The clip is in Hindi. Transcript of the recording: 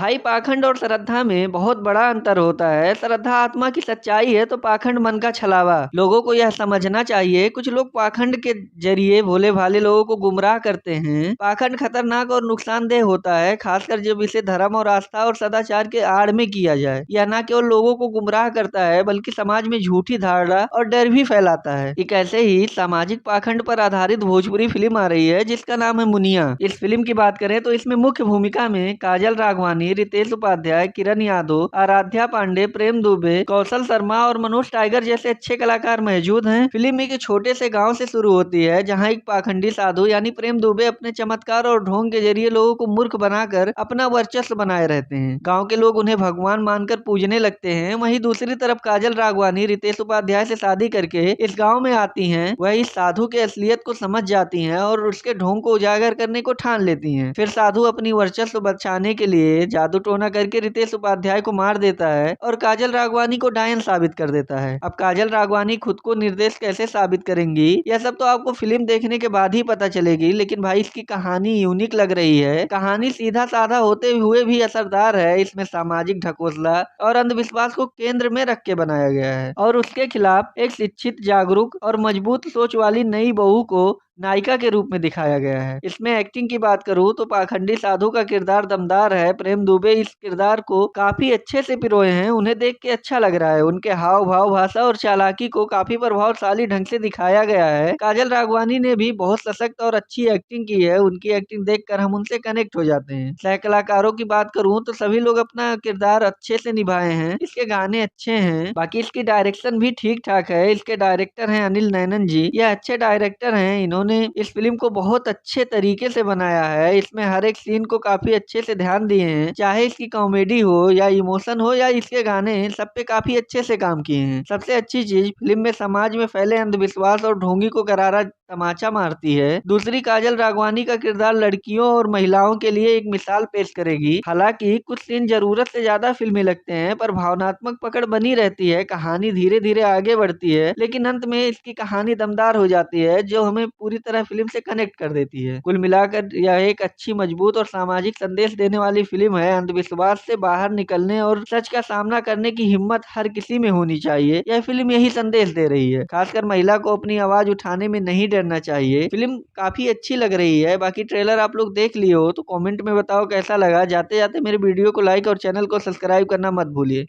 भाई पाखंड और श्रद्धा में बहुत बड़ा अंतर होता है। श्रद्धा आत्मा की सच्चाई है तो पाखंड मन का छलावा। लोगों को यह समझना चाहिए, कुछ लोग पाखंड के जरिए भोले भाले लोगों को गुमराह करते हैं। पाखंड खतरनाक और नुकसानदेह होता है, खासकर जब इसे धर्म और आस्था और सदाचार के आड़ में किया जाए। यह न केवल लोगों को गुमराह करता है बल्कि समाज में झूठी धारणा और डर भी फैलाता है। एक ऐसे ही सामाजिक पाखंड पर आधारित भोजपुरी फिल्म आ रही है जिसका नाम है मुनिया। इस फिल्म की बात करें तो इसमें मुख्य भूमिका में काजल राघवानी, रितेश उपाध्याय, किरण यादव, आराध्या पांडे, प्रेम दुबे, कौशल शर्मा और मनोज टाइगर जैसे अच्छे कलाकार मौजूद हैं। फिल्म एक छोटे से गांव से शुरू होती है जहां एक पाखंडी साधु यानी प्रेम दुबे अपने चमत्कार और ढोंग के जरिए लोगों को मूर्ख बनाकर अपना वर्चस्व बनाए रहते हैं। गांव के लोग उन्हें भगवान मानकर पूजने लगते हैं। वहीं दूसरी तरफ काजल राघवानी रितेश उपाध्याय से शादी करके इस गाँव में आती है। वह इस साधु के असलियत को समझ जाती है और उसके ढोंग को उजागर करने को ठान लेती है। फिर साधु अपनी वर्चस्व बचाने के लिए जादू टोना करके रितेश उपाध्याय को मार देता है और काजल राघवानी को डायन साबित कर देता है। अब काजल राघवानी खुद को निर्दोष कैसे साबित करेंगी, यह सब तो आपको फिल्म देखने के बाद ही पता चलेगी। लेकिन भाई इसकी कहानी यूनिक लग रही है। कहानी सीधा साधा होते हुए भी असरदार है। इसमें सामाजिक ढकोसला और अंधविश्वास को केंद्र में रख के बनाया गया है और उसके खिलाफ एक शिक्षित, जागरूक और मजबूत सोच वाली नई बहू को नायिका के रूप में दिखाया गया है। इसमें एक्टिंग की बात करूं तो पाखंडी साधु का किरदार दमदार है। प्रेम दुबे इस किरदार को काफी अच्छे से पिरोए हैं। उन्हें देख के अच्छा लग रहा है। उनके हाव भाव, भाषा और चालाकी को काफी प्रभावशाली ढंग से दिखाया गया है। काजल राघवानी ने भी बहुत सशक्त और अच्छी एक्टिंग की है। उनकी एक्टिंग देखकर हम उनसे कनेक्ट हो जाते हैं। सह कलाकारों की बात करूं तो सभी लोग अपना किरदार अच्छे से निभाए हैं। इसके गाने अच्छे हैं। बाकी इसकी डायरेक्शन भी ठीक ठाक है। इसके डायरेक्टर हैं अनिल नैनन जी। यह अच्छे डायरेक्टर हैं। इन्होंने इस फिल्म को बहुत अच्छे तरीके से बनाया है। इसमें हर एक सीन को काफी अच्छे से ध्यान दिए हैं। चाहे इसकी कॉमेडी हो या इमोशन हो या इसके गाने, सब पे काफी अच्छे से काम किए हैं। सबसे अच्छी चीज फिल्म में समाज में फैले अंधविश्वास और ढोंगी को करारा तमाचा मारती है। दूसरी, काजल राघवानी का किरदार लड़कियों और महिलाओं के लिए एक मिसाल पेश करेगी। हालांकि कुछ सीन जरूरत से ज्यादा फिल्मी लगते हैं पर भावनात्मक पकड़ बनी रहती है। कहानी धीरे धीरे आगे बढ़ती है लेकिन अंत में इसकी कहानी दमदार हो जाती है जो हमें पूरी तरह फिल्म से कनेक्ट कर देती है। कुल मिलाकर यह एक अच्छी, मजबूत और सामाजिक संदेश देने वाली फिल्म है। अंधविश्वास से बाहर निकलने और सच का सामना करने की हिम्मत हर किसी में होनी चाहिए। यह फिल्म यही संदेश दे रही है। खासकर महिला को अपनी आवाज उठाने में नहीं डरना चाहिए। फिल्म काफी अच्छी लग रही है। बाकी ट्रेलर आप लोग देख लिए हो तो कमेंट में बताओ कैसा लगा। जाते जाते मेरे वीडियो को लाइक और चैनल को सब्सक्राइब करना मत भूलिए।